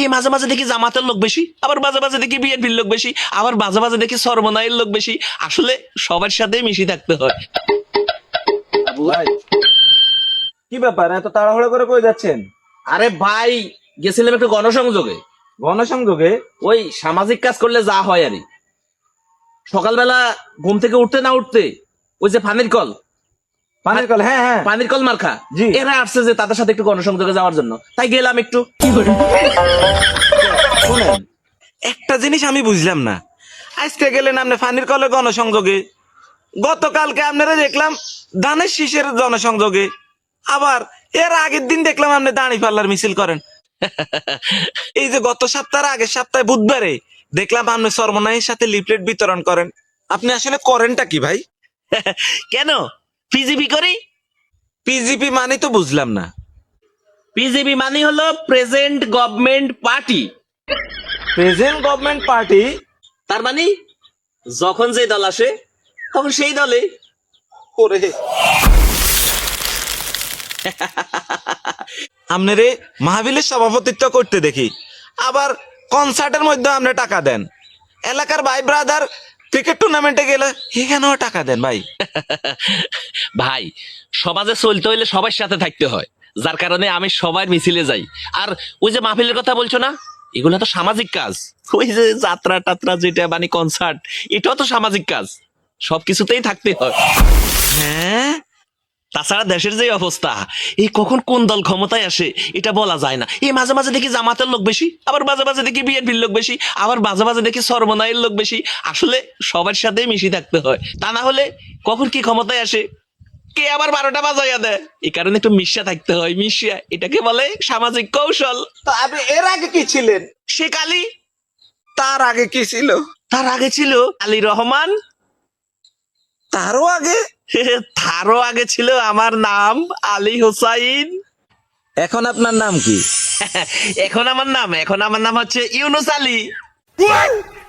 এই মাঝে মাঝে দেখি জামাতের লোক বেশি, আবার মাঝে মাঝে দেখি বিএনপির লোক বেশি, আবার মাঝে মাঝে দেখি সরমনাইয়ের লোক বেশি। আসলে সবার সাথে মিশি থাকতে হয়। ভাই কি ব্যাপার, এত তাড়াহুড়ো করে কই যাচ্ছেন? আরে ভাই, গেছিলাম একটু গণসংযোগে। গণসংযোগে? ওই সামাজিক কাজ করলে যা হয় আরে, সকালবেলা ঘুম থেকে উঠতে না উঠতে ওই যে পানির কল, পানির কল, হ্যাঁ হ্যাঁ পানির কল মার্কা, জি। এরা আসছে যে তাদের সাথে একটু গণসংযোগে যাওয়ার জন্য, তাই গেলাম একটু। শুনেন, একটা জিনিস আমি বুঝলাম না, আজকে গেলেন আপনি পানির কলে গণসংযোগে, গতকালকে আপনারা দেখলাম ধানের শীষের জনসংযোগে, আবার এর আগের দিন দেখলাম আপনি দাঁড়ি পাল্লার মিছিল করেন। এই যে গত সপ্তাহের আগের সপ্তাহে বুধবারে দেখলাম আপনি সরমনাইয়ের সাথে লিফলেট বিতরণ করেন। আপনি আসলে করেনটা কি ভাই? কেন পিজিবি করি? পিজিপি মানে তো বুঝলাম না। পিজিবি মানে হলো present government party. Present government party? তার মানে যখন যে দল আসে তখন সেই দলে করে আপনারে মাহফিলের সভাপতিত্ব করতে দেখি, আবার কনসার্টের মধ্যে আপনি টাকা দেন, এলাকার ভাই ব্রাদার ক্রিকেট টুর্নামেন্টে গেলে এখানেও টাকা দেন ভাই। ভাই, সমাজে চলতে হইলে সবার সাথে থাকতে হয়, যার কারণে আমি সবার মিছিলে যাই। আর ওই যে মাহফিলের কথা বলছো না, এগুলো তো সামাজিক কাজ। ওই যে যাত্রা টাত্রা যেটা মানে কনসার্ট, এটাও তো সামাজিক কাজ, সবকিছুতেই থাকতে হয়। হ্যাঁ, তাছাড়া দেশের যে অবস্থা, এই কখন কোন দল ক্ষমতায় আসে এটা বলা যায় না। এই মাঝে মাঝে দেখি জামাতের লোক বেশি, আবার মাঝে মাঝে দেখি বিএনপির লোক বেশি, আবার মাঝে মাঝে দেখি সরমনাইয়ের লোক বেশি। আসলে সবার সাথে মিশি থাকতে হয়, তা না হলে কখন কি ক্ষমতায় আসে কে আবার 12টা বাজাইয়া দেয়। এই কারণে একটু মিশা থাকতে হয়, মিশিয়া, এটাকে বলে সামাজিক কৌশল। তো আপনি এর আগে কি ছিলেন? সে কালী। তার আগে কি ছিল? তার আগে ছিল আলী রহমান। তারও আগে? তারও আগে ছিল আমার নাম আলী হোসাইন। এখন আপনার নাম কি? এখন আমার নাম হচ্ছে ইউনুস আলী।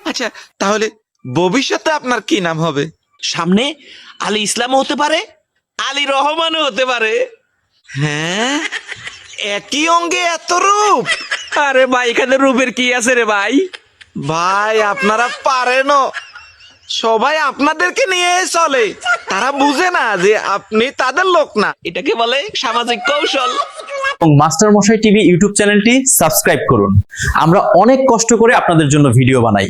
আচ্ছা, তাহলে ভবিষ্যতে আপনার কি নাম হবে? সামনে আলী ইসলামও হতে পারে, আলী রহমানও হতে পারে। হ্যাঁ, একই অঙ্গে এত রূপ? আরে ভাই, এখানে রূপের কি আছে রে ভাই? ভাই আপনারা পারেনও, সবাই আপনাদেরকে নিয়ে চলে, তারা বুঝে না যে আপনি তাদের লোক না। এটাকে বলে সামাজিক কৌশল। এবং মাস্টার মশাই টিভি ইউটিউব চ্যানেলটি সাবস্ক্রাইব করুন। আমরা অনেক কষ্ট করে আপনাদের জন্য ভিডিও বানাই।